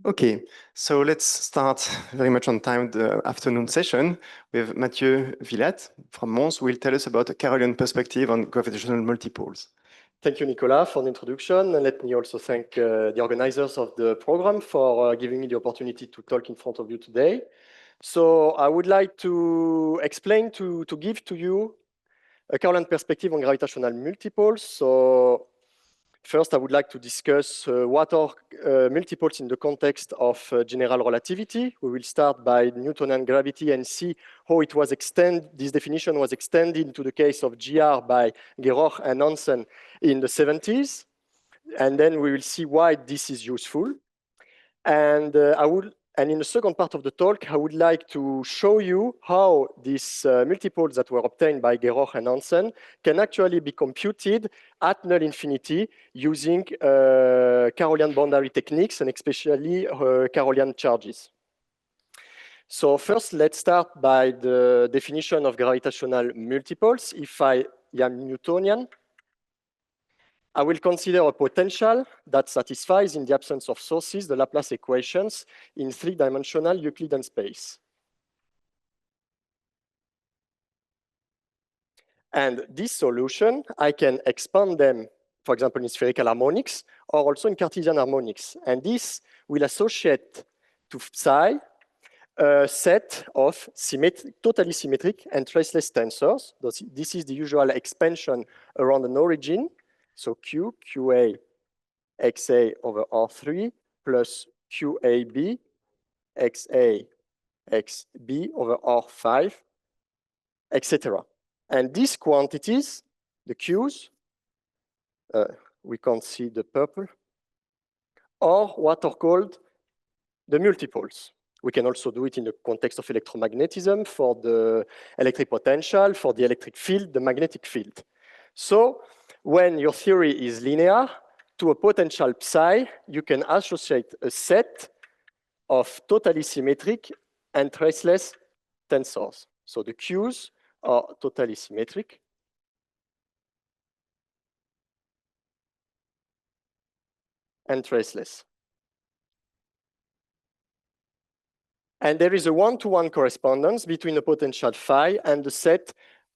Okay, so let's start very much on time the afternoon session with Matthieu Vilatte from Mons, who will tell us about a Carrollian perspective on gravitational multipoles. Thank you, Nicolas, for the introduction. And let me also thank the organizers of the program for giving me the opportunity to talk in front of you today. So I would like to explain, to give to you a Carrollian perspective on gravitational multipoles. So first, I would like to discuss what are multipoles in the context of general relativity. We will start by Newtonian gravity and see how it was extended. This definition was extended to the case of GR by Geroch and Hansen in the 70s. And then we will see why this is useful. And in the second part of the talk, I would like to show you how these multipoles that were obtained by Geroch and Hansen can actually be computed at null infinity using Carrollian boundary techniques and especially Carrollian charges. So first, let's start by the definition of gravitational multipoles. If I am Newtonian, I will consider a potential that satisfies, in the absence of sources, the Laplace equations in three-dimensional Euclidean space. And this solution, I can expand them, for example, in spherical harmonics, or also in Cartesian harmonics. And this will associate to psi a set of totally symmetric and traceless tensors. This is the usual expansion around an origin. So Q, QA, XA over R3 plus QAB, XA, XB over R5, etc. And these quantities, the Qs, we can't see the purple, are what are called the multipoles. We can also do it in the context of electromagnetism for the electric potential, for the electric field, the magnetic field. So when your theory is linear, to a potential psi, you can associate a set of totally symmetric and traceless tensors. So the Qs are totally symmetric. And traceless. And there is a one-to-one correspondence between the potential phi and the set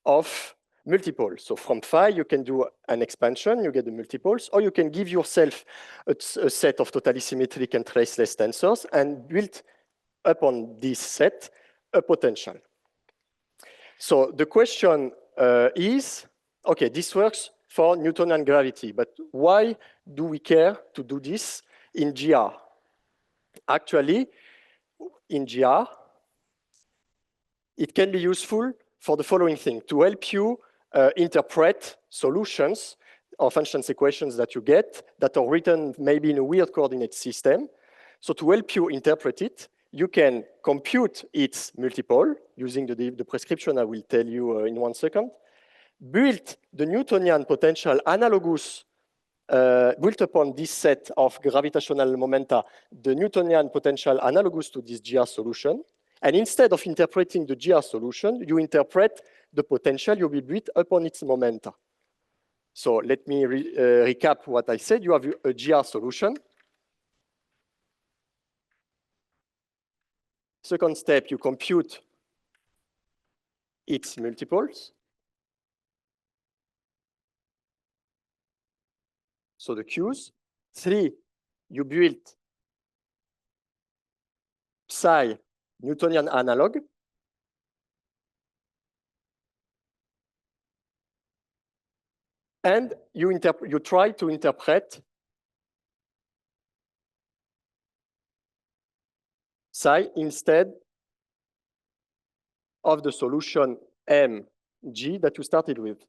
of multipoles. So from phi, you can do an expansion, you get the multipoles, or you can give yourself a set of totally symmetric and traceless tensors and build upon this set a potential. So the question is, okay, this works for Newtonian gravity, but why do we care to do this in GR? Actually, in GR, it can be useful for the following thing, to help you interpret solutions of functions equations that you get that are written maybe in a weird coordinate system. So to help you interpret it, you can compute its multipole using the prescription I will tell you in 1 second, build the Newtonian potential analogous, built upon this set of gravitational momenta, the Newtonian potential analogous to this GR solution. And instead of interpreting the GR solution, you interpret the potential you will build upon its momenta. So let me recap what I said. You have a GR solution. Second step, you compute its multipoles. So the Qs. 3, you build psi Newtonian analog. And you try to interpret psi instead of the solution mg that you started with.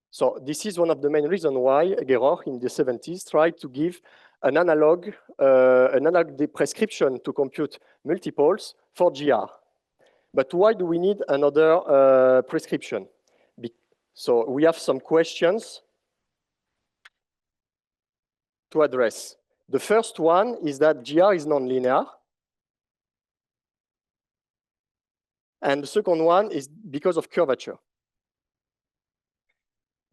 So this is one of the main reasons why Geroch in the 70s tried to give an analog prescription to compute multipoles for GR. But why do we need another prescription? So we have some questions to address. The first one is that GR is nonlinear. And the second one is because of curvature.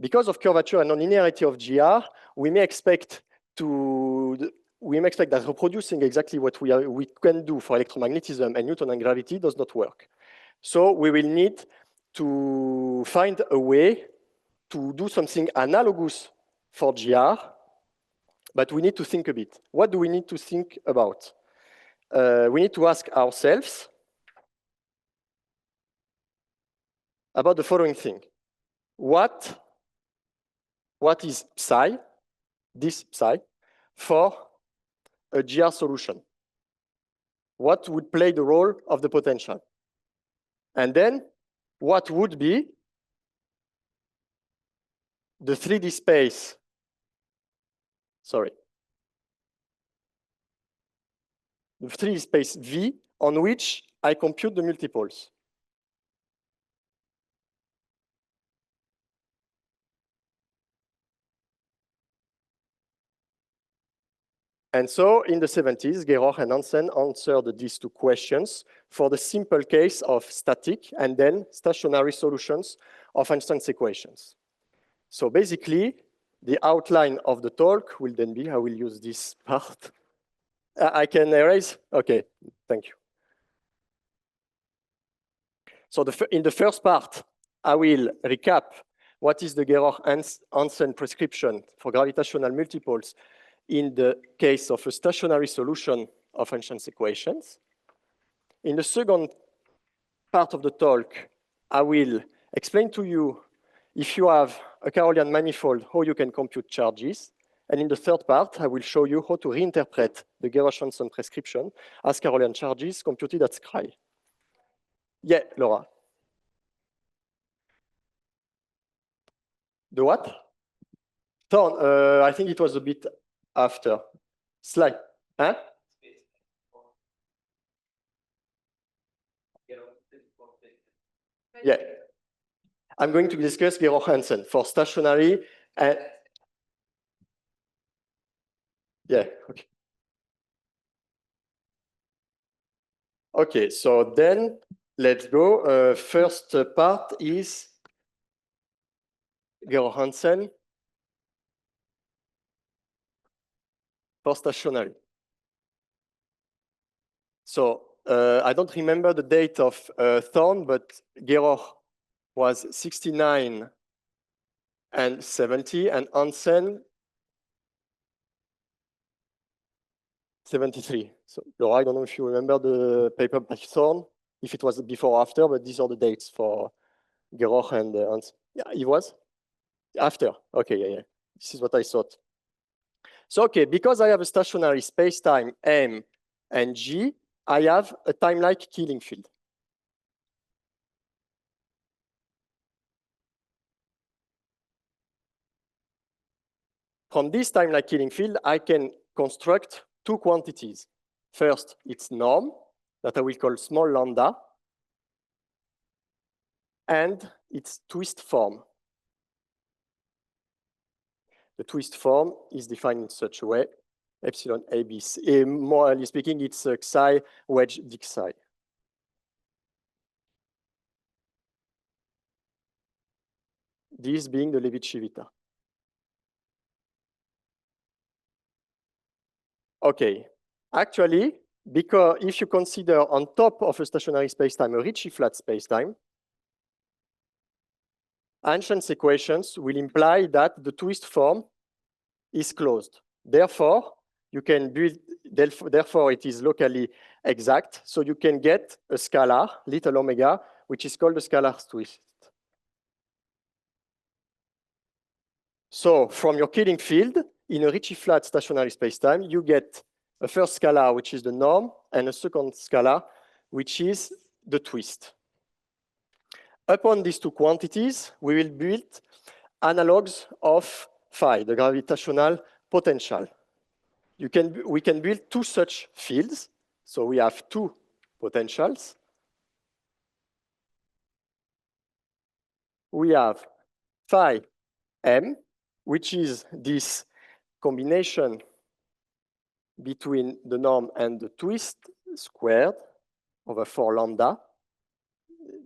Because of curvature and nonlinearity of GR, we may expect we may expect that reproducing exactly what we can do for electromagnetism and Newtonian gravity does not work. So we will need to find a way to do something analogous for GR, but we need to think a bit. What do we need to think about? We need to ask ourselves about the following thing. What is psi, this psi, for a GR solution? What would play the role of the potential? And then what would be the 3D space, the 3D space V on which I compute the multipoles? And so in the 70s, Gerhoch and Hansen answered these two questions for the simple case of static and then stationary solutions of Einstein's equations. So basically, the outline of the talk will then be, I will use this part. I can erase? Okay, thank you. So in the first part, I will recap what is the Gerhoch-Hansen prescription for gravitational multipoles in the case of a stationary solution of Einstein's equations. In the second part of the talk, I will explain to you, if you have a Carrollian manifold, how you can compute charges. And in the third part, I will show you how to reinterpret the Gerhoch-Hansen prescription as Carrollian charges computed at Scry. Yeah, Laura. The what? Thorn, I think it was a bit after. Slide. Huh? Yeah. I'm going to discuss Gerhoch-Hansen for stationary and yeah, okay. Okay, so then let's go. First part is Gerhoch-Hansen for stationary. So I don't remember the date of Thorn, but Gerhoch was 69 and 70, and Hansen 73. So Laura, I don't know if you remember the paper by Thorn, if it was before or after, but these are the dates for Gerhoch and Hansen. Yeah, it was? After. Okay, yeah. This is what I thought. So, okay, because I have a stationary space-time M and G, I have a time-like Killing field. From this time-like Killing field, I can construct two quantities. First, its norm, that I will call small lambda, and its twist form. The twist form is defined in such a way, epsilon ABC. Morally speaking, it's a psi wedge dic psi. This being the Levi-Civita. Okay, actually, because if you consider on top of a stationary spacetime a Ricci flat spacetime, Einstein's equations will imply that the twist form is closed. Therefore, you can build, therefore it is locally exact, so you can get a scalar, little omega, which is called the scalar twist. So from your Killing field, in a Ricci flat stationary spacetime, you get a first scalar, which is the norm, and a second scalar, which is the twist. Upon these two quantities, we will build analogs of phi, the gravitational potential. We can build two such fields. So we have two potentials. We have phi m, which is this combination between the norm and the twist squared over 4 lambda.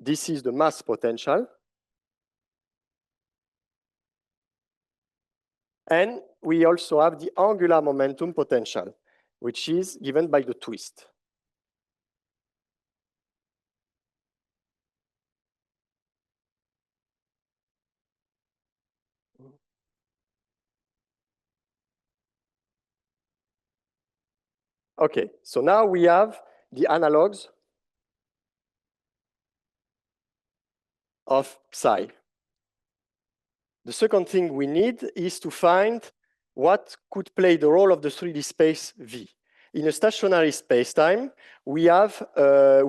This is the mass potential. And we also have the angular momentum potential, which is given by the twist. Okay, so now we have the analogs of psi. The second thing we need is to find what could play the role of the 3D space V. In a stationary spacetime, we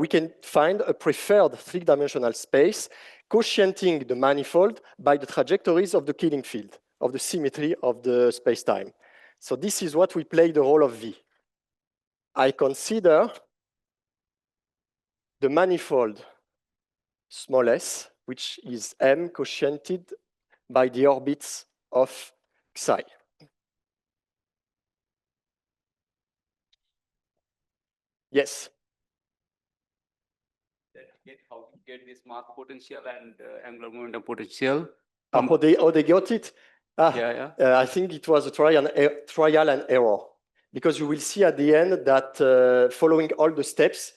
can find a preferred three-dimensional space quotienting the manifold by the trajectories of the Killing field, of the symmetry of the spacetime. So this is what we play the role of V. I consider the manifold small s, which is M quotiented by the orbits of psi. Yes. How to get this mass potential and angular momentum potential? How they got it? Yeah. I think it was a trial and error, because you will see at the end that following all the steps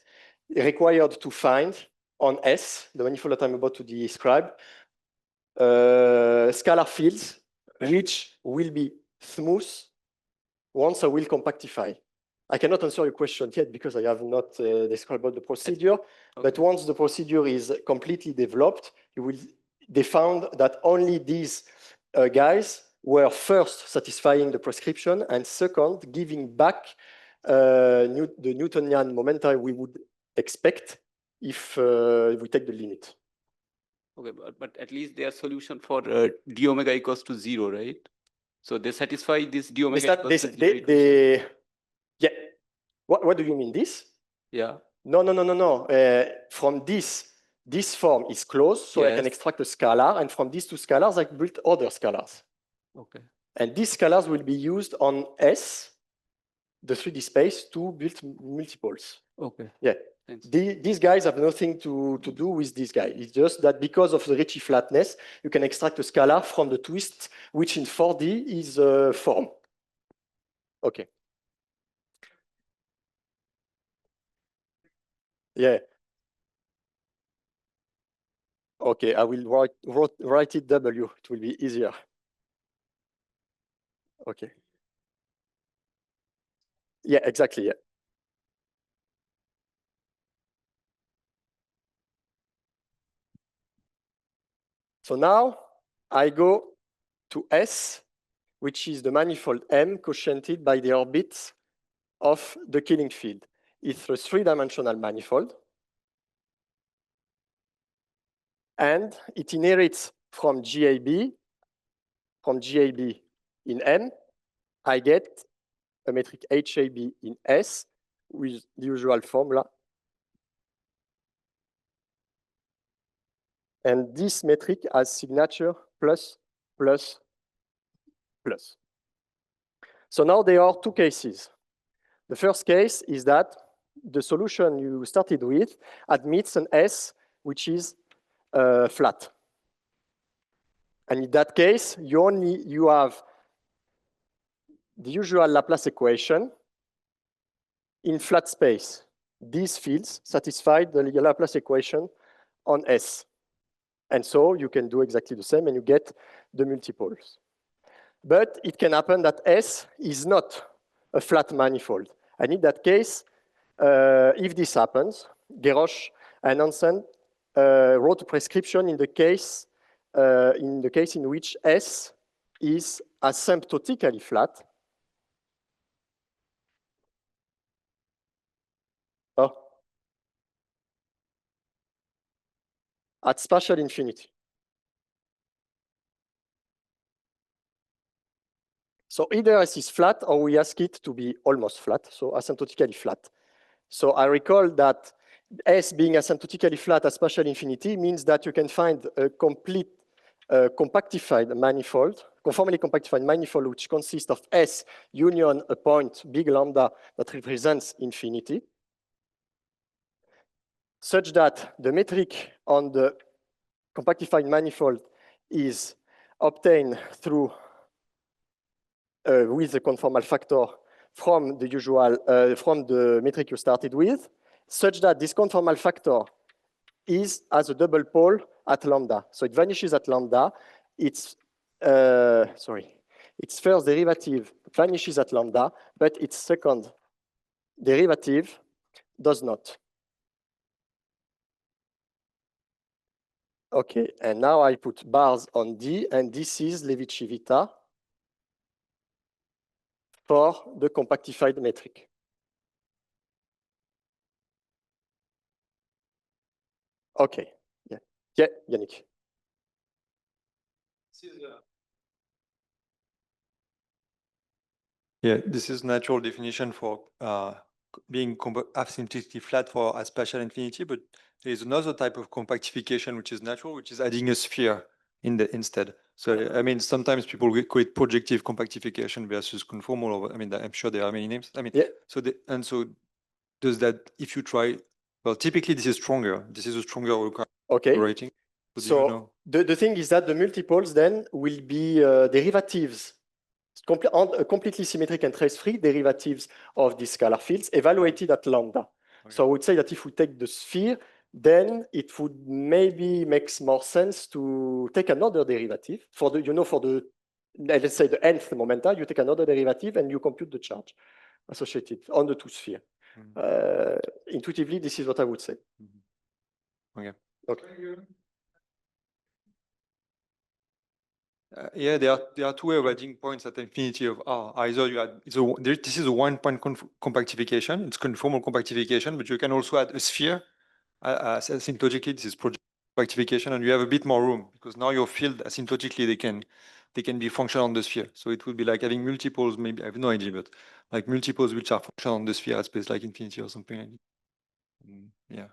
required to find on S, the manifold that I'm about to describe, scalar fields which will be smooth once I will compactify. I cannot answer your question yet because I have not described the procedure, but once the procedure is completely developed, they found that only these guys were first satisfying the prescription and second giving back the Newtonian momenta we would expect if we take the limit. Okay, but at least their solution for d omega equals to 0, right? So they satisfy this d omega equals to 0. Yeah. What do you mean, this? Yeah. No. From this form is closed, so yes. I can extract a scalar, and from these two scalars, I built other scalars. Okay. And these scalars will be used on S, the 3D space, to build multipoles. Okay. Yeah. These guys have nothing to do with this guy. It's just that because of the Ricci flatness, you can extract a scalar from the twist, which in 4D is a form. Okay. Yeah. Okay, I will write it W. It will be easier. Okay. Yeah, exactly. Yeah. So now I go to S, which is the manifold M quotiented by the orbits of the Killing field. It's a three-dimensional manifold. And it inherits from GAB in M. I get a metric HAB in S with the usual formula. And this metric has signature plus, plus, plus. So now there are two cases. The first case is that the solution you started with admits an S which is flat. And in that case, you have the usual Laplace equation in flat space. These fields satisfy the Laplace equation on S. And so you can do exactly the same and you get the multipoles. But it can happen that S is not a flat manifold. And in that case, if this happens, Gerosch and Hansen wrote a prescription in the case in which S is asymptotically flat. At spatial infinity. So either S is flat or we ask it to be almost flat, so asymptotically flat. So I recall that S being asymptotically flat at spatial infinity means that you can find a complete compactified manifold, conformally compactified manifold, which consists of S union a point big lambda that represents infinity, such that the metric on the compactified manifold is obtained through with the conformal factor from the usual, from the metric you started with, such that this conformal factor has a double pole at lambda. So it vanishes at lambda. Its first derivative vanishes at lambda, but its second derivative does not. Okay, and now I put bars on D, and this is Levi-Civita for the compactified metric. Okay, yeah, Yannick. Yeah, this is natural definition for being asymptotically flat for a spatial infinity, but there is another type of compactification which is natural, which is adding a sphere instead. So I mean, sometimes people call it projective compactification versus conformal. Or, I mean, I'm sure there are many names. I mean, yeah. So does that if you try? Well, typically this is stronger. This is a stronger rating. So the thing is that the multiples then will be derivatives, completely symmetric and trace-free derivatives of these scalar fields evaluated at lambda. Okay. So I would say that if we take the sphere, then it would maybe makes more sense to take another derivative for the, let's say the nth momenta, you take another derivative and you compute the charge associated on the two sphere. Intuitively, this is what I would say. Okay. Okay. Yeah, there are two ways of adding points at infinity of R. Either you add this is a one-point compactification. It's conformal compactification, but you can also add a sphere. Asymptotically, this is project compactification, and you have a bit more room because now your field asymptotically they can be functional on the sphere. So it would be like having multiples. Maybe I have no idea, but like multiples which are functional on the sphere at space like infinity or something like that. Yeah,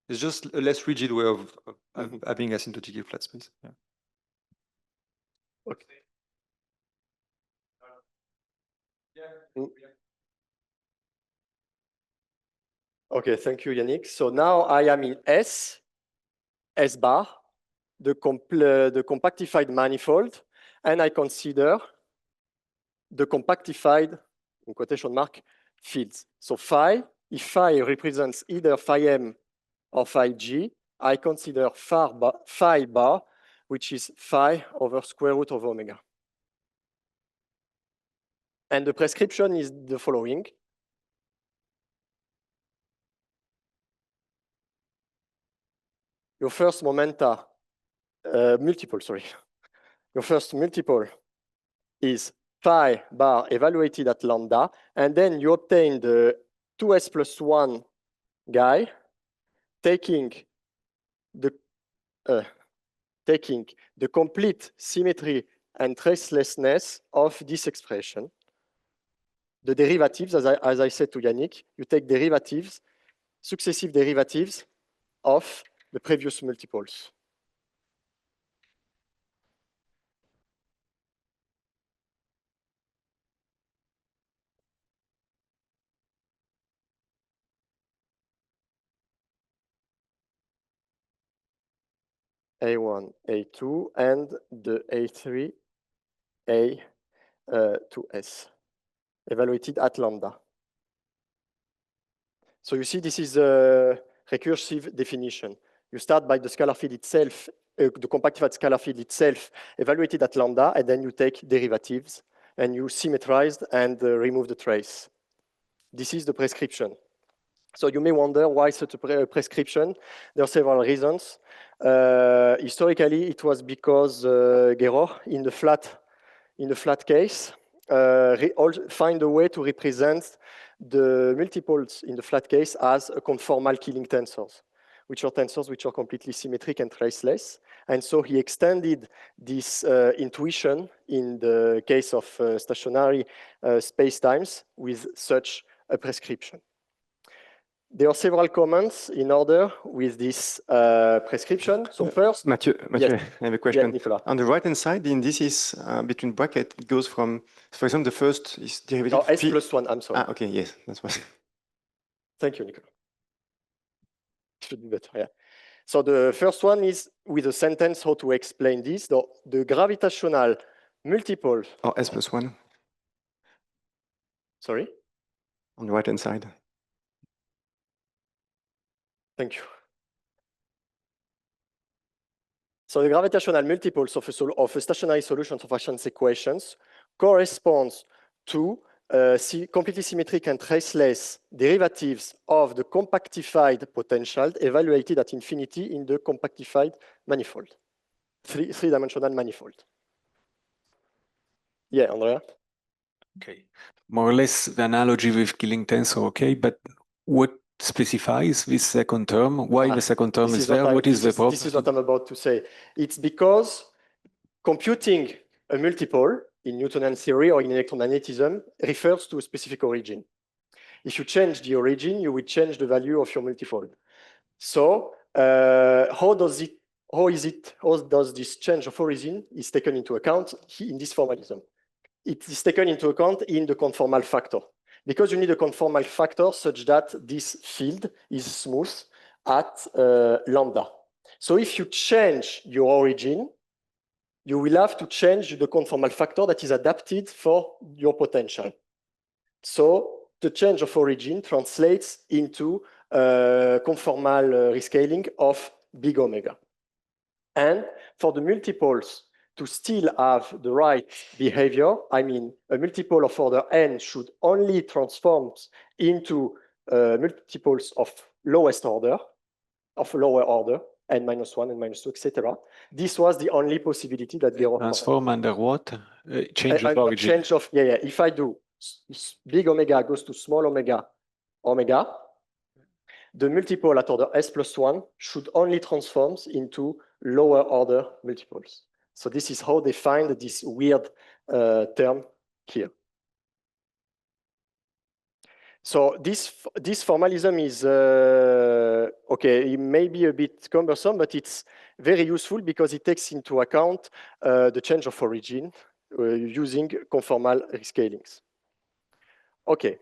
it's just a less rigid way of having asymptotically flat space. Yeah. Okay. Okay, thank you, Yannick. So now I am in S bar, the compactified manifold, and I consider the compactified, in quotation mark, fields. So phi, if phi represents either phi m or phi g, I consider phi bar, which is phi over square root of omega. And the prescription is the following. Your first momenta, multiple, sorry. Your first multiple is phi bar evaluated at lambda, and then you obtain the 2s plus 1 guy, taking the complete symmetry and tracelessness of this expression. The derivatives, as I said to Yannick, you take derivatives, successive derivatives of the previous multiples. A1, A2, and the A3, A2S, evaluated at lambda. So you see, this is a recursive definition. You start by the scalar field itself, the compactified scalar field itself, evaluated at lambda, and then you take derivatives, and you symmetrize and remove the trace. This is the prescription. So you may wonder why such a prescription. There are several reasons. Historically, it was because Guerrero, in the flat case, find a way to represent the multiples in the flat case as a conformal killing tensors, which are completely symmetric and traceless. And so he extended this intuition in the case of stationary spacetimes with such a prescription. There are several comments in order with this prescription. So first, Matthieu, yes. I have a question. Yeah, on the right-hand side, the indices between brackets, it goes from, for example, the first is derivative. No, S plus 1, I'm sorry. Okay, yes, that's what. Thank you, Nicolas. Should be better, yeah. So the first one is with a sentence how to explain this. The gravitational multiple. Oh, S plus 1. Sorry? On the right-hand side. Thank you. So the gravitational multiples of a stationary solution of Hashem's equations corresponds to completely symmetric and traceless derivatives of the compactified potential evaluated at infinity in the compactified manifold, three-dimensional manifold. Yeah, Andrea? Okay. More or less the analogy with killing tensor, okay, but what specifies this second term? Why the second term is there? What is the problem? This is what I'm about to say. It's because computing a multiple in Newtonian theory or in electromagnetism refers to a specific origin. If you change the origin, you will change the value of your multifold. So how does this change of origin is taken into account in this formalism? It is taken into account in the conformal factor, because you need a conformal factor such that this field is smooth at lambda. So if you change your origin, you will have to change the conformal factor that is adapted for your potential. So the change of origin translates into conformal rescaling of big omega. And for the multiples to still have the right behavior, I mean, a multiple of order n should only transform into multiples of lowest order, of lower order, n minus 1, n minus 2, etc. This was the only possibility that Geroff transform under what? Change of origin. Change of, yeah. If I do big omega goes to small omega, the multiple at order s plus 1 should only transform into lower order multiples. So this is how they find this weird term here. So this formalism is, okay, it may be a bit cumbersome, but it's very useful because it takes into account the change of origin using conformal rescalings. Okay,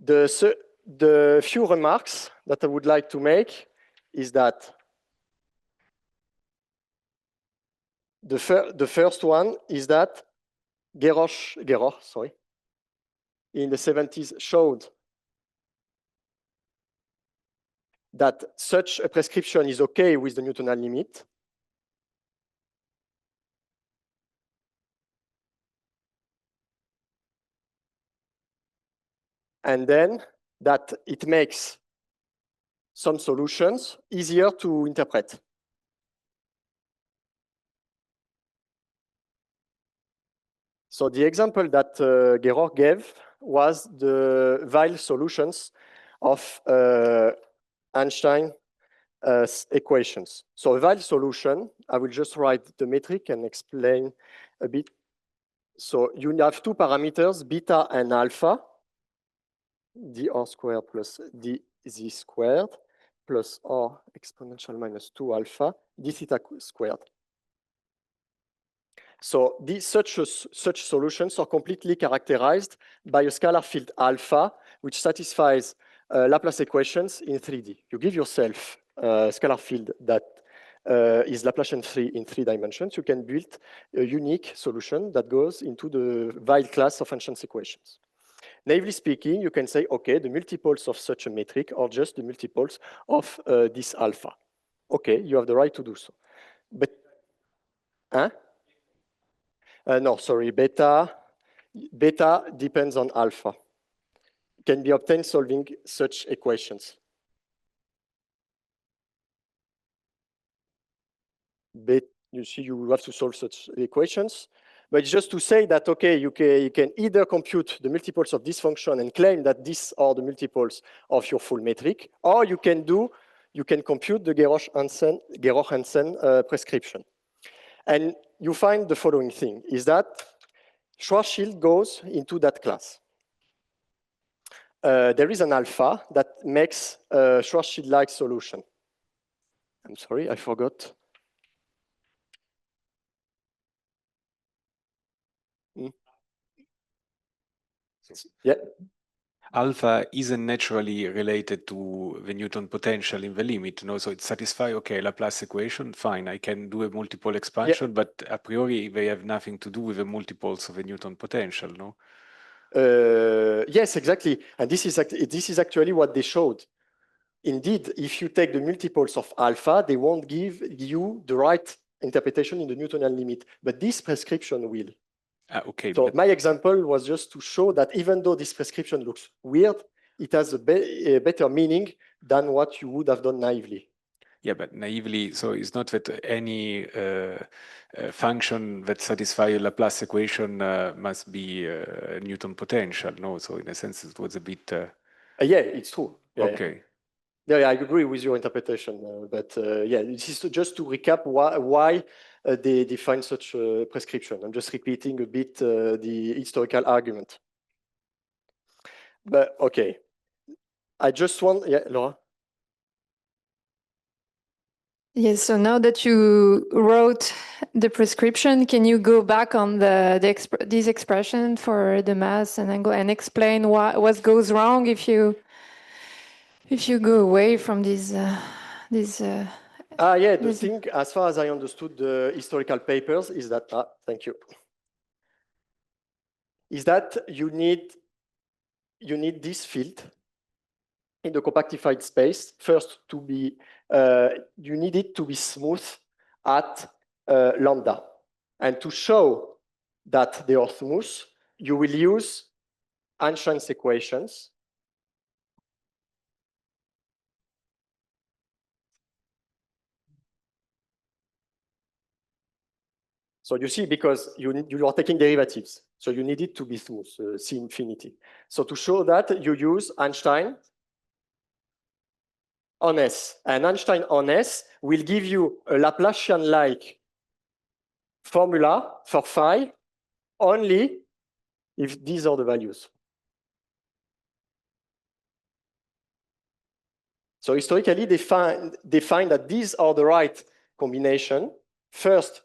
the few remarks that I would like to make is that the first one is that Geroff, in the 70s showed that such a prescription is okay with the Newtonian limit. And then that it makes some solutions easier to interpret. So the example that Geroff gave was the Weyl solutions of Einstein equations. So a Weyl solution, I will just write the metric and explain a bit. So you have two parameters, beta and alpha, dr squared plus dz squared plus r exponential minus 2 alpha d theta squared. So such solutions are completely characterized by a scalar field alpha, which satisfies Laplace equations in 3D. You give yourself a scalar field that is Laplacian free in 3 dimensions. You can build a unique solution that goes into the Weyl class of Einstein's equations. Naively speaking, you can say, okay, the multiples of such a metric are just the multiples of this alpha. Okay, you have the right to do so. But, no, sorry, beta depends on alpha. Can be obtained solving such equations. You see, you have to solve such equations. But just to say that, okay, you can either compute the multiples of this function and claim that these are the multiples of your full metric, or you can compute the Geroff-Hansen prescription. And you find the following thing, is that Schwarzschild goes into that class. There is an alpha that makes a Schwarzschild-like solution. I'm sorry, I forgot. Yeah. Alpha isn't naturally related to the Newton potential in the limit, no? So it satisfies, okay, Laplace equation, fine, I can do a multiple expansion, but a priori they have nothing to do with the multiples of the Newton potential, no? Yes, exactly. And this is actually what they showed. Indeed, if you take the multiples of alpha, they won't give you the right interpretation in the Newtonian limit, but this prescription will. Okay. So my example was just to show that even though this prescription looks weird, it has a better meaning than what you would have done naively. Yeah, but naively, so it's not that any function that satisfies a Laplace equation must be Newton potential, no? So in a sense, it was a bit... Yeah, it's true. Yeah, okay. Yeah, I agree with your interpretation. But yeah, this is just to recap why they define such a prescription. I'm just repeating a bit the historical argument. But okay, I just want, yeah, Laura? Yes, so now that you wrote the prescription, can you go back on this expression for the mass and angle and explain what goes wrong if you go away from these yeah, the thing, as far as I understood the historical papers, is that, thank you, is that you need this field in the compactified space first to be, you need it to be smooth at lambda. And to show that they are smooth, you will use Einstein's equations. So you see, because you are taking derivatives, so you need it to be smooth, C infinity. So to show that, you use Einstein on S. And Einstein on S will give you a Laplacian-like formula for phi only if these are the values. So historically, they find that these are the right combination. First,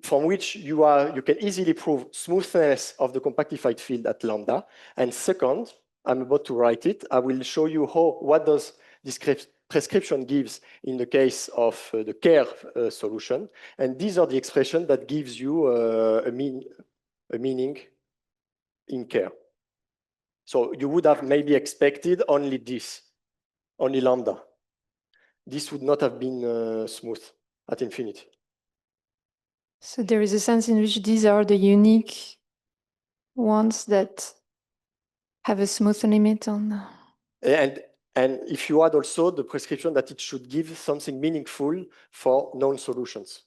from which you can easily prove smoothness of the compactified field at lambda. And second, I'm about to write it. I will show you what does this prescription gives in the case of the Kerr solution. And these are the expressions that gives you a meaning in Kerr. So you would have maybe expected only this, only lambda. This would not have been smooth at infinity. So there is a sense in which these are the unique ones that have a smooth limit on. And if you add also the prescription that it should give something meaningful for known solutions.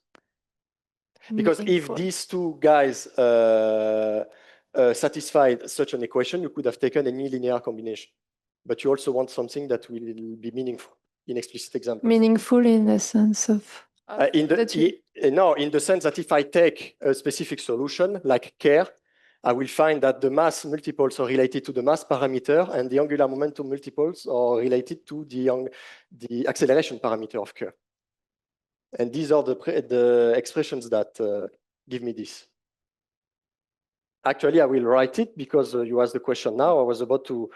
Because if these two guys satisfied such an equation, you could have taken any linear combination. But you also want something that will be meaningful in explicit examples. Meaningful in the sense of... in the sense that if I take a specific solution like Kerr, I will find that the mass multiples are related to the mass parameter and the angular momentum multiples are related to the acceleration parameter of Kerr. And these are the expressions that give me this. Actually, I will write it because you asked the question now. I was about to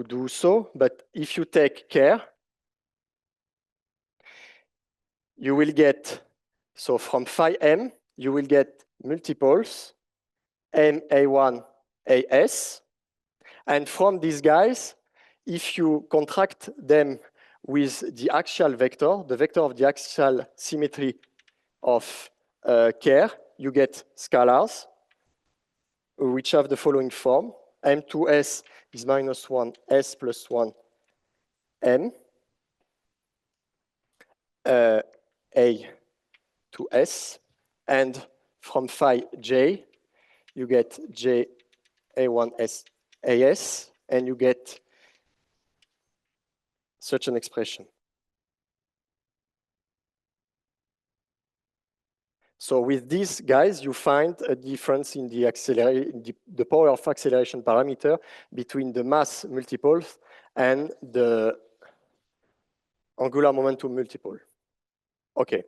do so. But if you take Kerr, you will get, so from phi m, you will get multiples m a1 as. And from these guys, if you contract them with the axial vector, the vector of the axial symmetry of Kerr, you get scalars, which have the following form. M2s is minus 1 s plus 1 m. A to S, and from phi j, you get j a1s as, and you get such an expression. So with these guys, you find a difference in the power of acceleration parameter between the mass multiples and the angular momentum multiple. Okay.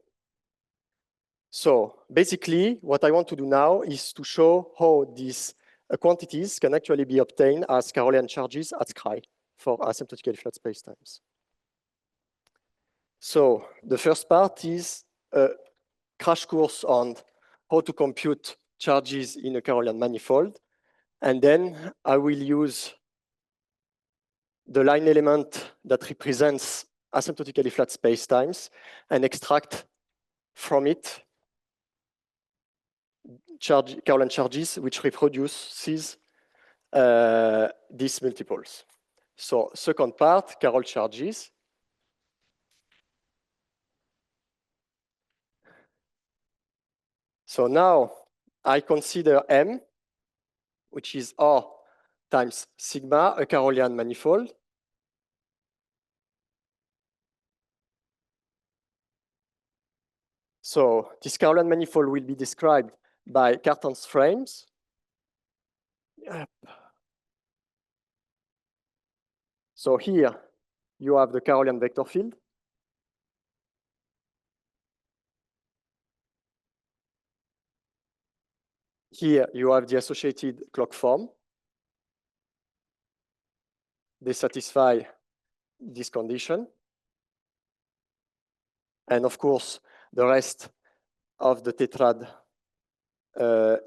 So basically, what I want to do now is to show how these quantities can actually be obtained as Carrollian charges at Cry for asymptotically flat spacetimes. So the first part is a crash course on how to compute charges in a Carrollian manifold. And then I will use the line element that represents asymptotically flat spacetimes and extract from it Carrollian charges, which reproduces these multipoles. So second part, Carroll charges. So now I consider M, which is R times sigma, a Carrollian manifold. So this Carrollian manifold will be described by Cartan's frames. So here you have the Carrollian vector field. Here you have the associated clock form. They satisfy this condition. And of course, the rest of the tetrad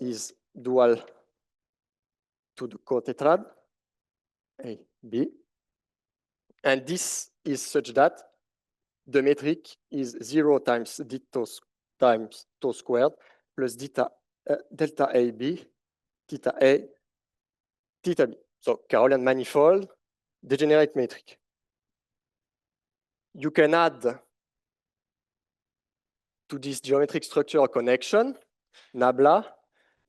is dual to the co-tetrad, A, B. And this is such that the metric is 0 times d times tau squared plus delta AB, theta A, theta B. So Carrollian manifold, degenerate metric. You can add to this geometric structure a connection, nabla.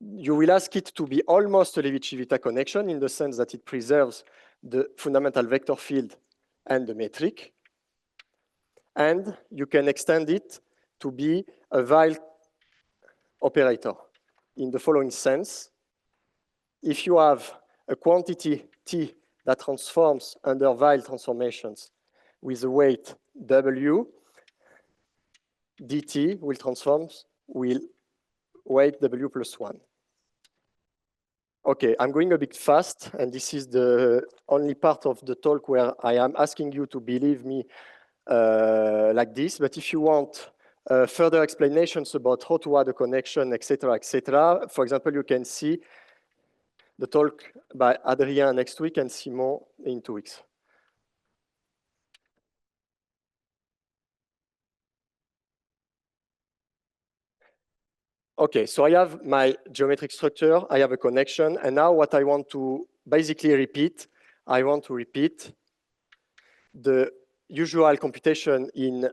You will ask it to be almost a Levi-Civita connection in the sense that it preserves the fundamental vector field and the metric. And you can extend it to be a Weyl operator in the following sense. If you have a quantity T that transforms under Weyl transformations with a weight W, dt will weight W plus 1. Okay, I'm going a bit fast, and this is the only part of the talk where I am asking you to believe me like this. But if you want further explanations about how to add a connection, etc., for example, you can see the talk by Adrien next week and Simon in 2 weeks. Okay, so I have my geometric structure, I have a connection, and now what I want to basically repeat, I want to repeat the usual computation in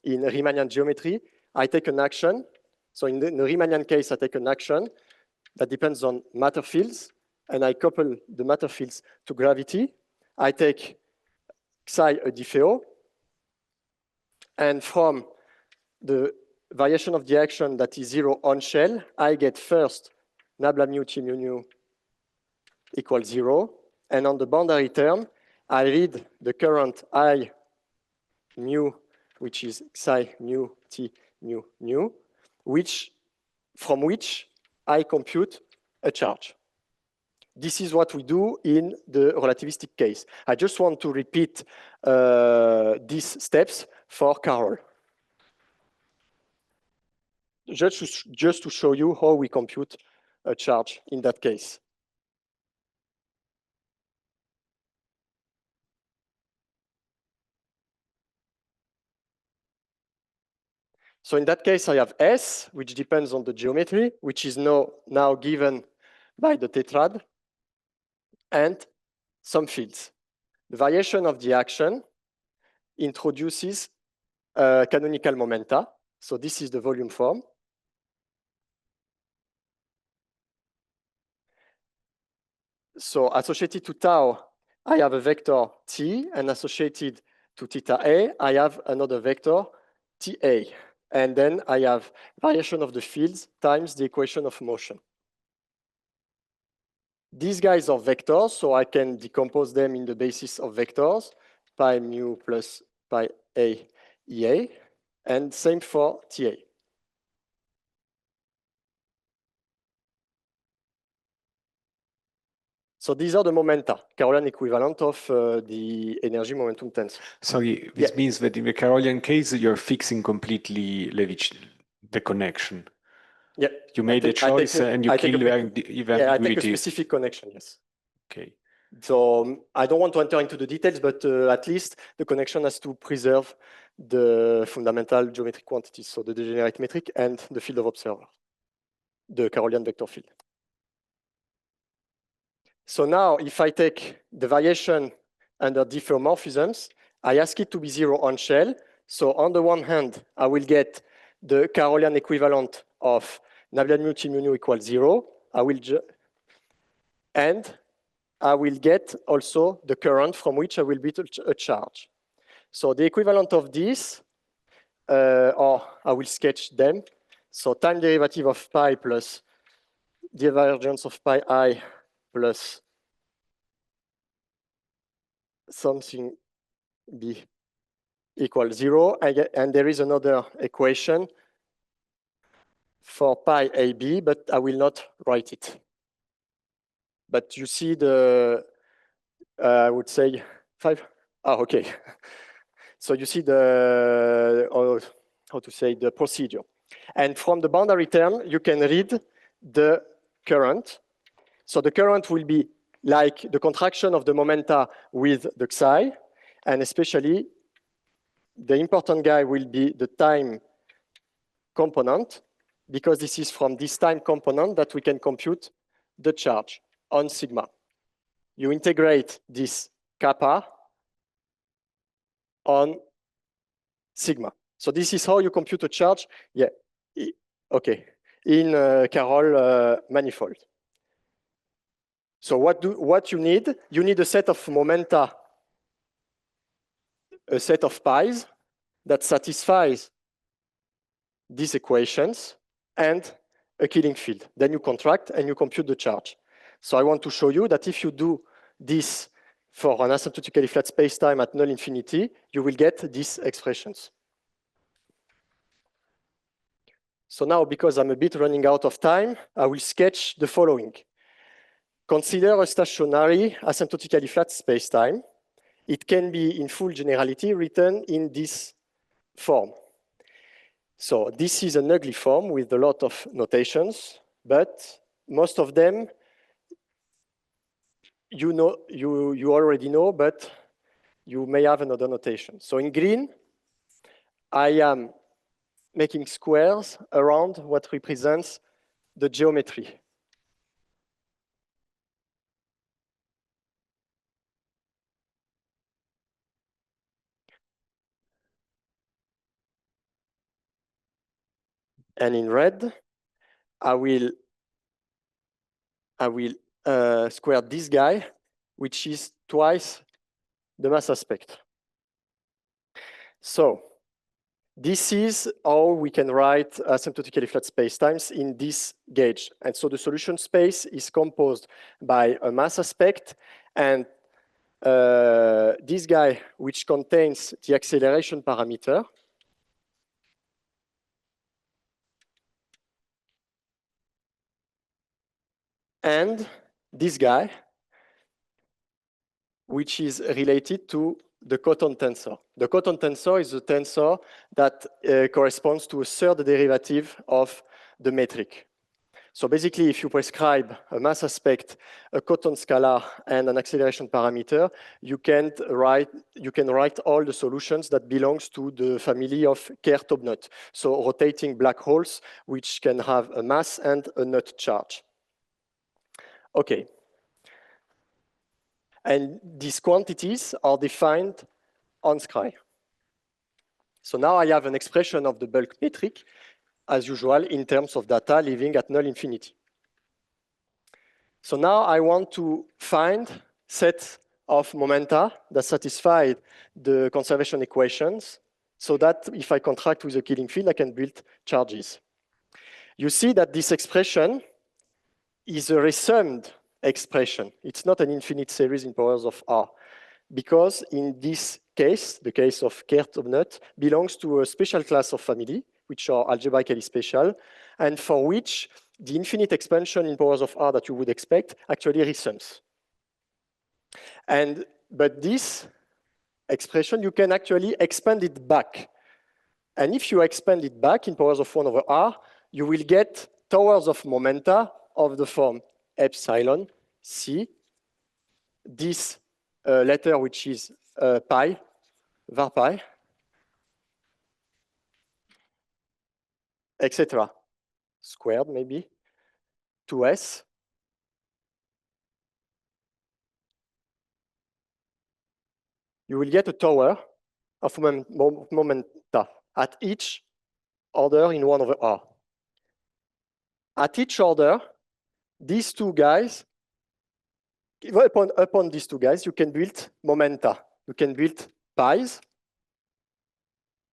Riemannian geometry. I take an action. So in the Riemannian case, I take an action that depends on matter fields, and I couple the matter fields to gravity. I take psi a DFO, and from the variation of the action that is 0 on shell, I get first nabla mu t mu nu equals 0. And on the boundary term, I read the current I mu, which is psi mu t mu nu, from which I compute a charge. This is what we do in the relativistic case. I just want to repeat these steps for Carroll. Just to show you how we compute a charge in that case. So in that case, I have S, which depends on the geometry, which is now given by the tetrad, and some fields. The variation of the action introduces canonical momenta. So this is the volume form. So associated to tau, I have a vector T, and associated to theta A, I have another vector TA. And then I have variation of the fields times the equation of motion. These guys are vectors, so I can decompose them in the basis of vectors, pi mu plus pi A EA, and same for TA. So these are the momenta, Carrollian equivalent of the energy momentum tensor. Sorry, this means that in the Carrollian case, you're fixing completely the connection. Yeah. You made a choice and you kill the ambiguity. Yeah, I take a specific connection, yes. Okay. So I don't want to enter into the details, but at least the connection has to preserve the fundamental geometric quantities, so the degenerate metric and the field of observer, the Carrollian vector field. So now if I take the variation under diffeomorphisms, I ask it to be 0 on shell. So on the one hand, I will get the Carrollian equivalent of Navier mu T mu nu equals 0. And I will get also the current from which I will build a charge. So the equivalent of this, or I will sketch them. So time derivative of pi plus divergence of pi I plus something b equals 0. And there is another equation for pi AB, but I will not write it. But you see the, I would say 5. Oh, okay. So you see the, how to say, the procedure. And from the boundary term, you can read the current. So the current will be like the contraction of the momenta with the psi, and especially the important guy will be the time component, because this is from this time component that we can compute the charge on sigma. You integrate this kappa on sigma. So this is how you compute a charge. Yeah, okay, in Carroll manifold. So what you need? You need a set of momenta, a set of pi's that satisfies these equations and a Killing field. Then you contract and you compute the charge. So I want to show you that if you do this for an asymptotically flat spacetime at null infinity, you will get these expressions. So now, because I'm a bit running out of time, I will sketch the following. Consider a stationary asymptotically flat spacetime. It can be in full generality written in this form. So this is an ugly form with a lot of notations, but most of them you already know, but you may have another notation. So in green, I am making squares around what represents the geometry. And in red, I will square this guy, which is twice the mass aspect. So this is how we can write asymptotically flat spacetimes in this gauge. And so the solution space is composed by a mass aspect and this guy, which contains the acceleration parameter. And this guy, which is related to the cotton tensor. The cotton tensor is a tensor that corresponds to a third derivative of the metric. So basically, if you prescribe a mass aspect, a cotton scalar, and an acceleration parameter, you can write all the solutions that belongs to the family of Kerr-Tobnut. So rotating black holes, which can have a mass and a nut charge. Okay. And these quantities are defined on Scry. So now I have an expression of the bulk metric, as usual, in terms of data living at null infinity. So now I want to find sets of momenta that satisfy the conservation equations so that if I contract with a Killing field, I can build charges. You see that this expression is a resummed expression. It's not an infinite series in powers of R, because in this case, the case of Kerr-Tobnut belongs to a special class of family, which are algebraically special, and for which the infinite expansion in powers of R that you would expect actually resums. But this expression, you can actually expand it back. And if you expand it back in powers of 1 over R, you will get towers of momenta of the form epsilon c, this letter which is pi, var pi, etc. Squared maybe, 2s. You will get a tower of momenta at each order in 1 over r. At each order, these two guys, upon these two guys, you can build momenta. You can build pi's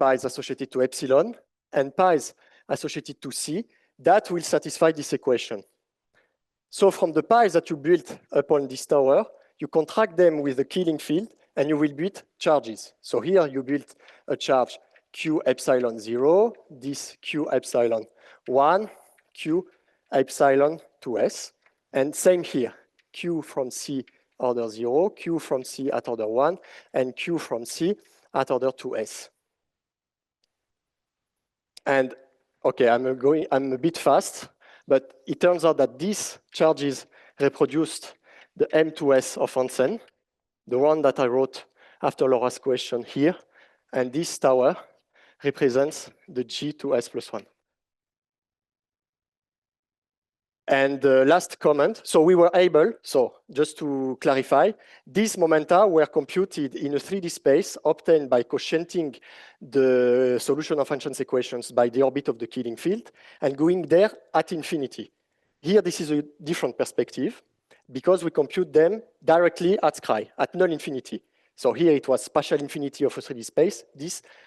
associated to epsilon, and pi's associated to c. That will satisfy this equation. So from the pi's that you built upon this tower, you contract them with the Killing field, and you will build charges. So here you build a charge q epsilon 0, this q epsilon 1, q epsilon 2s, and same here, q from c order 0, q from c at order 1, and q from c at order 2s. And okay, I'm a bit fast, but it turns out that these charges reproduced the M2S of Hansen, the one that I wrote after Laura's question here, and this tower represents the G2S plus 1. And the last comment, so we were able, so just to clarify, these momenta were computed in a 3D space obtained by quotienting the solution of Hansen's equations by the orbit of the Killing field and going there at infinity. Here, this is a different perspective because we compute them directly at Scry, at null infinity. So here it was spatial infinity of a 3D space.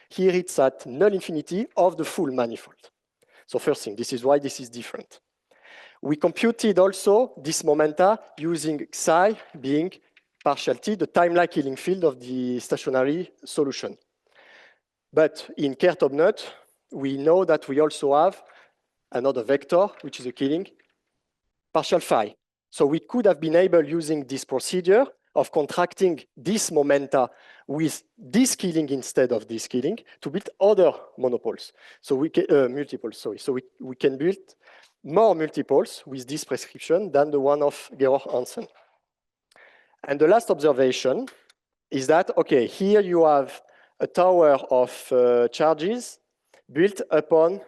Here it's at null infinity of the full manifold. So first thing, this is why this is different. We computed also this momenta using psi being partial t, the time-like Killing field of the stationary solution. But in Kerr-Tobnut, we know that we also have another vector, which is a Killing, partial phi. So we could have been able, using this procedure of contracting this momenta with this Killing instead of this Killing, to build other monopoles. So we can, multiples, sorry. So we can build more multiples with this prescription than the one of Georg Hansen. And the last observation is that, okay, here you have a tower of charges built upon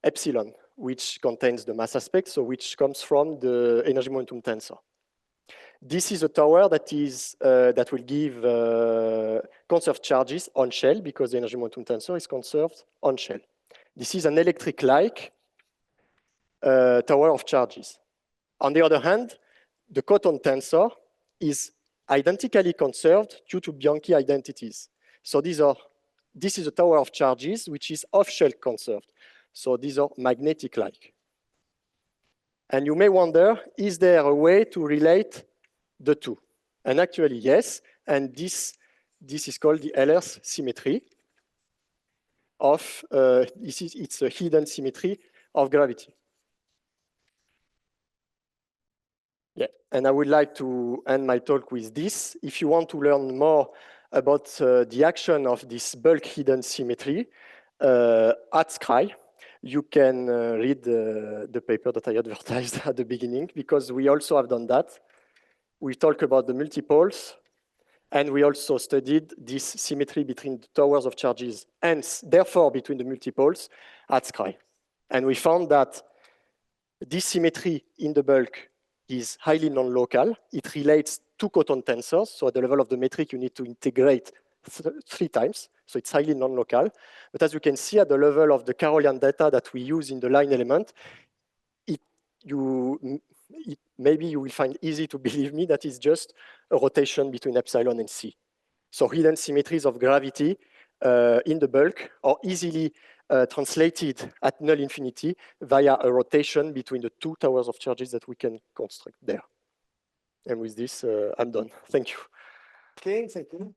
epsilon, which contains the mass aspect, so which comes from the energy momentum tensor. This is a tower that is that will give conserved charges on shell because the energy momentum tensor is conserved on shell. This is an electric-like tower of charges. On the other hand, the Cotton tensor is identically conserved due to Bianchi identities. So this is a tower of charges which is off-shell conserved. So these are magnetic-like. And you may wonder, is there a way to relate the two? And actually, yes. And this is called the Ehlers symmetry of, it's a hidden symmetry of gravity. Yeah, and I would like to end my talk with this. If you want to learn more about the action of this bulk hidden symmetry at Scry, you can read the paper that I advertised at the beginning, because we also have done that. We talk about the multipoles, and we also studied this symmetry between the towers of charges and therefore between the multipoles at Scry. And we found that this symmetry in the bulk is highly non-local. It relates to Cotton tensors. So at the level of the metric, you need to integrate 3 times. So it's highly non-local. But as you can see at the level of the Carrollian data that we use in the line element, maybe you will find easy to believe me that it's just a rotation between epsilon and c. So hidden symmetries of gravity in the bulk are easily translated at null infinity via a rotation between the 2 towers of charges that we can construct there. And with this, I'm done. Thank you. Okay, thank you.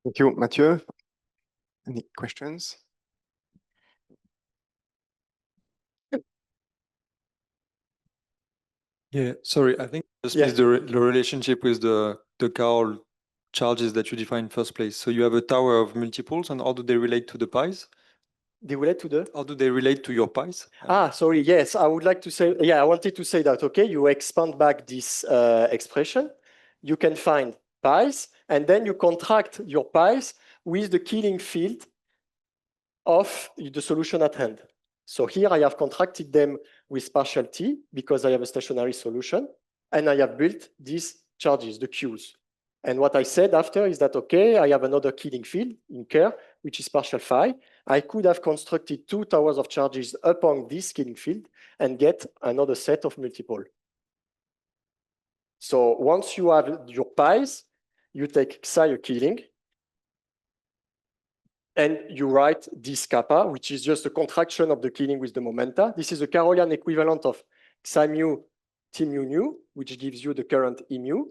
Thank you, Matthieu. Any questions? Yeah, sorry, I think this is the relationship with the Carroll charges that you defined in first place. So you have a tower of multiples, and how do they relate to the pi's? They relate to the? How do they relate to your pies? Sorry. Yes, I would like to say, I wanted to say that, okay, you expand back this expression, you can find pies, and then you contract your pies with the Killing field of the solution at hand. So here I have contracted them with partial t because I have a stationary solution, and I have built these charges, the Qs. And what I said after is that, okay, I have another Killing field in Kerr, which is partial phi. I could have constructed 2 towers of charges upon this Killing field and get another set of multiple. So once you have your pies, you take psi Killing, and you write this kappa, which is just a contraction of the Killing with the momenta. This is a Carrollian equivalent of psi mu t mu nu, which gives you the current E mu.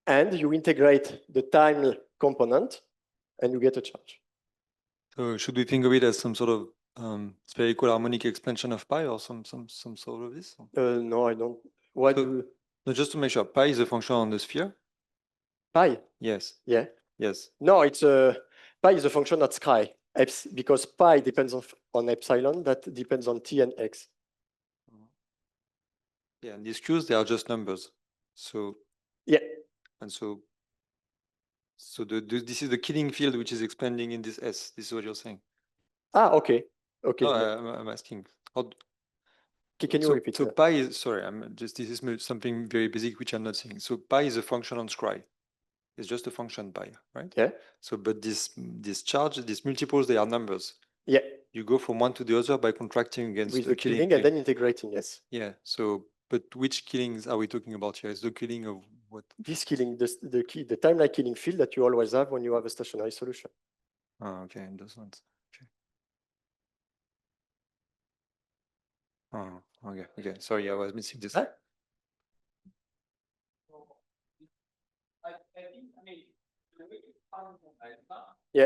And you integrate the time component, and you get a charge. So should we think of it as some sort of spherical harmonic expansion of pi, or some sort of this? No, I don't. What do No, just to make sure, pi is a function on the sphere? pi? Yes. Yeah. Yes. No, it's pi is a function at sky, because pi depends on epsilon, that depends on t and x. Yeah, and these q's, they are just numbers. So yeah, and so this is the Killing field which is expanding in this S. This is what you're saying. Okay. Okay. No, I'm asking. Can you repeat? So pi is, sorry, this is something very basic which I'm not saying. So pi is a function on scry. It's just a function pi, right? Yeah. So, but this charge, these multiples, they are numbers. Yeah. You go from one to the other by contracting against with the Killing and then integrating, yes. Yeah. So, but which Killings are we talking about here? Is the Killing of what? This Killing, the timeline Killing field that you always have when you have a stationary solution. Oh, okay, those ones. Okay. Oh, okay. Okay. Sorry, I was missing this. Huh? Yeah.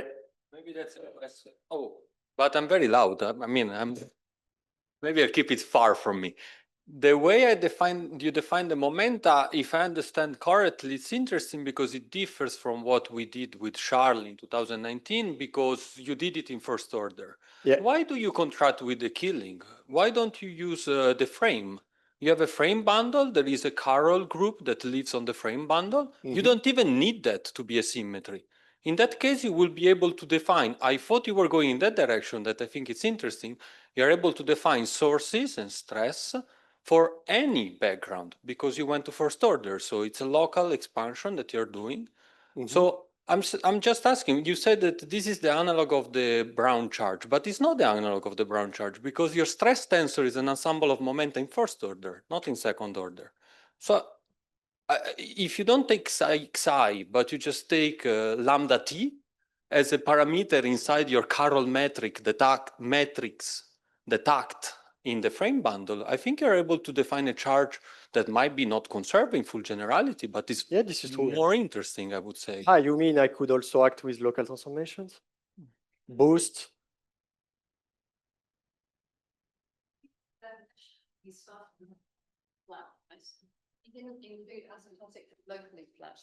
Maybe that's but I'm very loud. I mean, maybe I'll keep it far from me. The way you define the momenta, if I understand correctly, it's interesting because it differs from what we did with Charles in 2019 because you did it in first order. Yeah. Why do you contract with the Killing? Why don't you use the frame? You have a frame bundle. There is a Carroll group that lives on the frame bundle. Mm-hmm. You don't even need that to be a symmetry. In that case, you will be able to define, I thought you were going in that direction, that I think it's interesting. You're able to define sources and stress for any background because you went to first order. So it's a local expansion that you're doing. Mm-hmm. So I'm just asking, you said that this is the analog of the Brown charge, but it's not the analog of the Brown charge because your stress tensor is an ensemble of momenta in first order, not in second order. So if you don't take psi, but you just take lambda t as a parameter inside your Carroll metric, the matrix, the tact in the frame bundle, I think you're able to define a charge that might be not conserving full generality, but is this is true, more interesting, I would say. You mean I could also act with local transformations? Boost? Locally flat.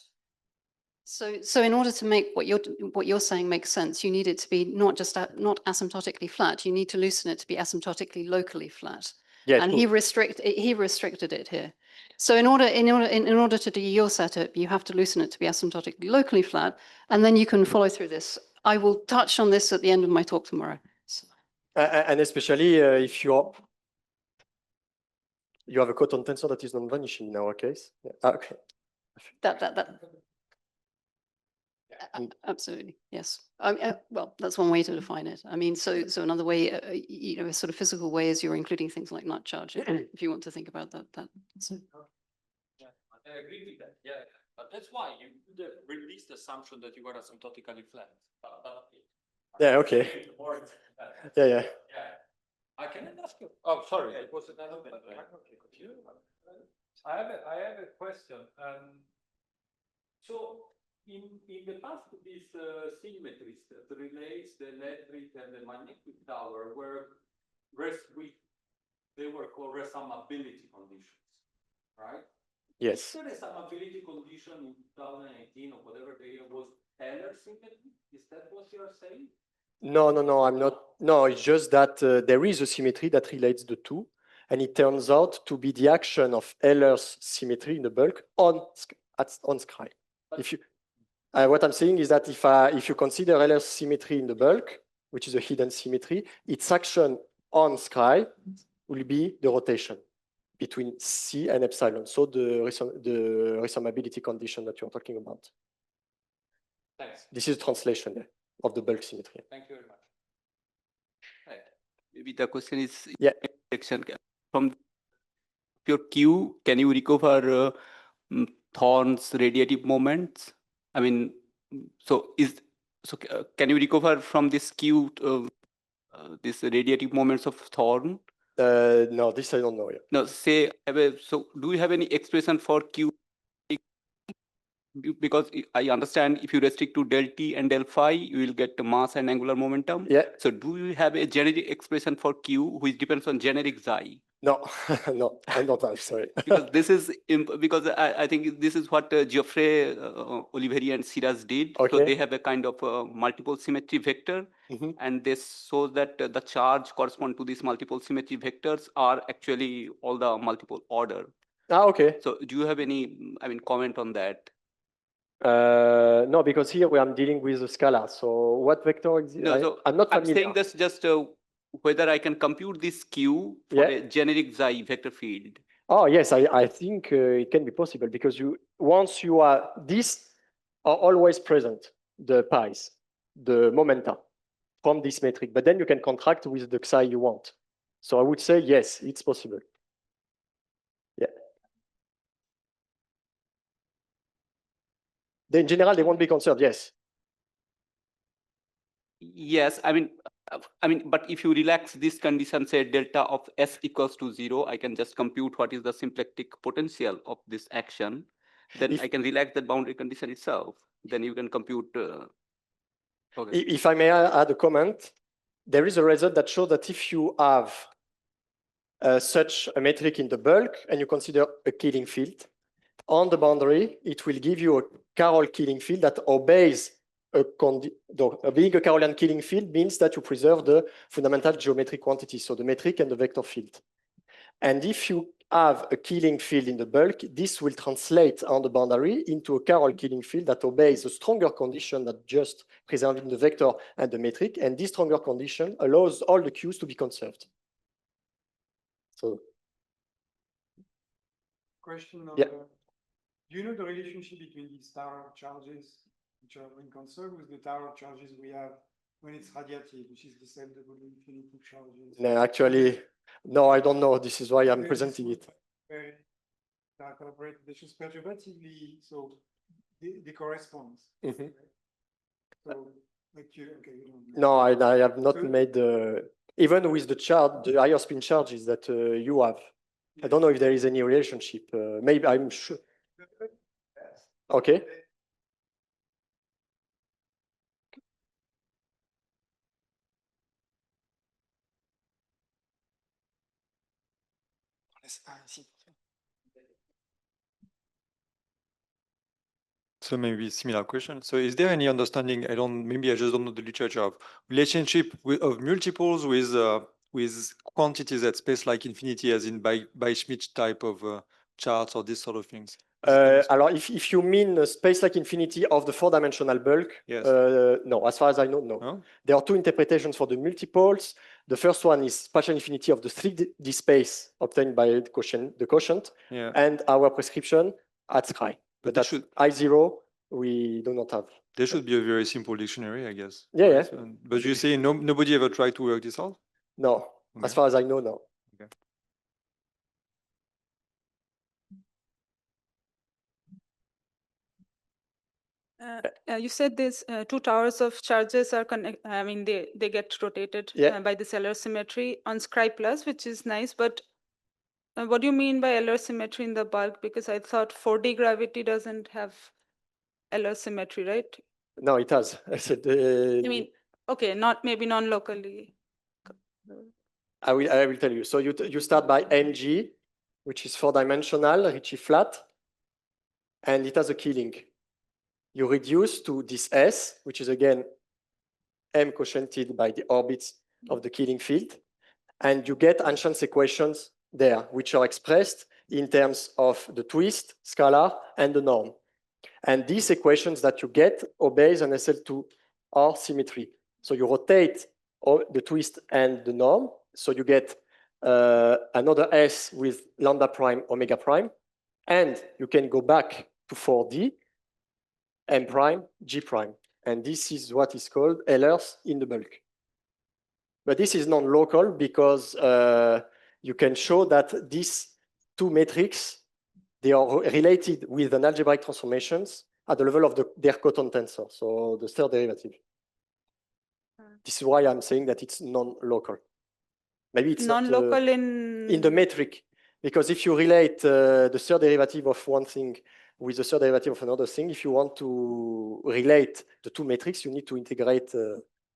So in order to make what you're saying make sense, you need it to be not asymptotically flat. You need to loosen it to be asymptotically locally flat. Yeah, and he restricted it here. So in order to do your setup, you have to loosen it to be asymptotically locally flat, and then you can follow through this. I will touch on this at the end of my talk tomorrow. So. And especially if you have a Cotton tensor that is non-vanishing in our case. Yeah. Okay. Absolutely, yes. Well, that's one way to define it. I mean, so another way, a sort of physical way is you're including things like nut charge, if you want to think about that. So. Yeah, I agree with that. Yeah, but that's why you could have released the assumption that you were asymptotically flat. Yeah. Okay. Yeah. I can ask you. Oh, sorry. It was another. I have a question. So. In the past, these symmetries that relates the electric and the magnetic tower they were called resummability conditions, right? Yes. The resummability condition in 2018 or whatever the year was Taylor symmetry. Is that what you are saying? No, I'm not. No, it's just that there is a symmetry that relates the two, and it turns out to be the action of Euler's symmetry in the bulk on Scri. If you, what I'm saying is that if you consider Euler's symmetry in the bulk, which is a hidden symmetry, its action on Scri will be the rotation between C and epsilon. So the resummability condition that you're talking about. Thanks. This is translation of the bulk symmetry. Thank you very much. Right. Maybe the question is, yeah, from your Q, can you recover Thorne's radiative moments? I mean, can you recover from this Q this radiative moments of Thorne? No, this I don't know yet. No, so do you have any expression for Q? Because I understand if you restrict to del T and del phi, you will get the mass and angular momentum. Yeah. So do you have a generic expression for Q which depends on generic xi? No, no, I don't have, sorry. Because this is because I think this is what Geoffrey, Oliveri, and Siras did. Okay. So they have a kind of multiple symmetry vector, and this shows that the charge correspond to these multiple symmetry vectors are actually all the multiple order. Ah, okay. So do you have any, comment on that? No, because here we are dealing with a scalar. So what vector is it? No, I'm not familiar. I'm saying that's just whether I can compute this Q for a generic xi vector field. Oh, yes, I think it can be possible because once you are, these are always present, the pi's, the momenta from this metric, but then you can contract with the xi you want. So I would say, yes, it's possible. Yeah. In general, they won't be conserved, yes. Yes, but if you relax this condition, say delta of S equals to 0, I can just compute what is the symplectic potential of this action. Then I can relax that boundary condition itself. Then you can compute. Okay. If I may add a comment, there is a result that shows that if you have such a metric in the bulk and you consider a Killing field, on the boundary, it will give you a Carroll Killing field that obeys being a Carrollian Killing field means that you preserve the fundamental geometric quantity, so the metric and the vector field. And if you have a Killing field in the bulk, this will translate on the boundary into a Carroll Killing field that obeys a stronger condition than just preserving the vector and the metric. And this stronger condition allows all the Qs to be conserved. So, question on yeah. Do you know the relationship between these tower charges, which are being conserved, with the tower charges we have when it's radiative, which is the same double infinity charges? No, actually, no, I don't know. This is why I'm presenting it. They just perturbatively, so they correspond. Mm-hmm. So, like you don't know. No, I have not made the, even with the chart, the higher spin charges that you have. I don't know if there is any relationship. Maybe I'm sure. Okay. So maybe similar question. So is there any understanding, maybe I just don't know the literature of relationship of multiples with quantities at space like infinity, as in by Schmidt type of charts or this sort of things? If you mean space like infinity of the four-dimensional bulk, yes. No, as far as I know, no. No? There are two interpretations for the multipoles. The first one is spatial infinity of the 3D space obtained by the quotient, yeah. And our prescription at Scri. But that's I0, we do not have. There should be a very simple dictionary, I guess. Yeah, right? Yeah. But you say nobody ever tried to work this out? No, okay. As far as I know, no. Okay. You said these two towers of charges are connected. I mean, they get rotated by the Euler symmetry on Scri plus, which is nice. But what do you mean by Euler symmetry in the bulk? Because I thought 4D gravity doesn't have Euler symmetry, right? No, it has. I said. I mean, okay, maybe non-locally. I will tell you. So you start by NG, which is four-dimensional, Ricci flat, and it has a Killing. You reduce to this S, which is again M quotiented by the orbits of the Killing field. And you get ancient equations there, which are expressed in terms of the twist, scalar, and the norm. And these equations that you get obeys an SL2R symmetry. So you rotate the twist and the norm. So you get another S with lambda prime, omega prime. And you can go back to 4D, M prime, G prime. And this is what is called Ehlers in the bulk. But this is non-local because you can show that these two metrics, they are related with an algebraic transformations at the level of their cotton tensor, so the third derivative. This is why I'm saying that it's non-local. Maybe it's non-local in the metric, because if you relate the third derivative of one thing with the third derivative of another thing, if you want to relate the two metrics, you need to integrate,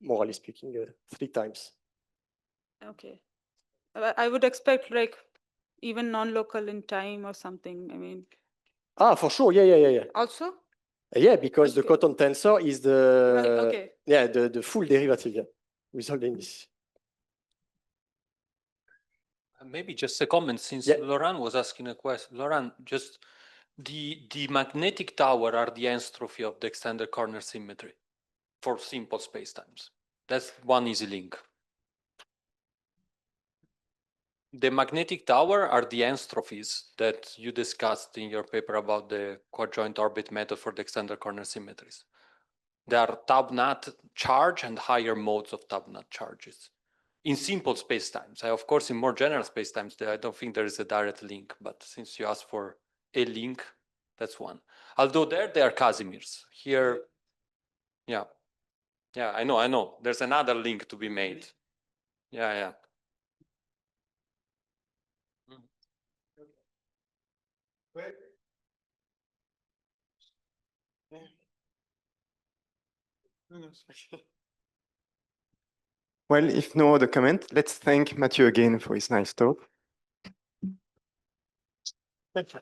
morally speaking, 3 times. Okay. I would expect like even non-local in time or something. I mean. Ah, for sure. Yeah. Also? Yeah, because the cotton tensor is the Right, okay. Yeah, the full derivative, yeah, with all the indices. Maybe just a comment, since Laurent was asking a question. Laurent, just the magnetic tower are the entropy of the extended corner symmetry for simple spacetimes. That's one easy link. The magnetic tower are the entrophies that you discussed in your paper about the quadjoint orbit method for the extended corner symmetries. There are tab-nut charge and higher modes of tab-nut charges in simple spacetimes. Of course, in more general spacetimes, I don't think there is a direct link, but since you asked for a link, that's one. Although they are Casimirs. Here, yeah, I know. There's another link to be made. Yeah. Well, if no other comment, let's thank Matthieu again for his nice talk. Thank you.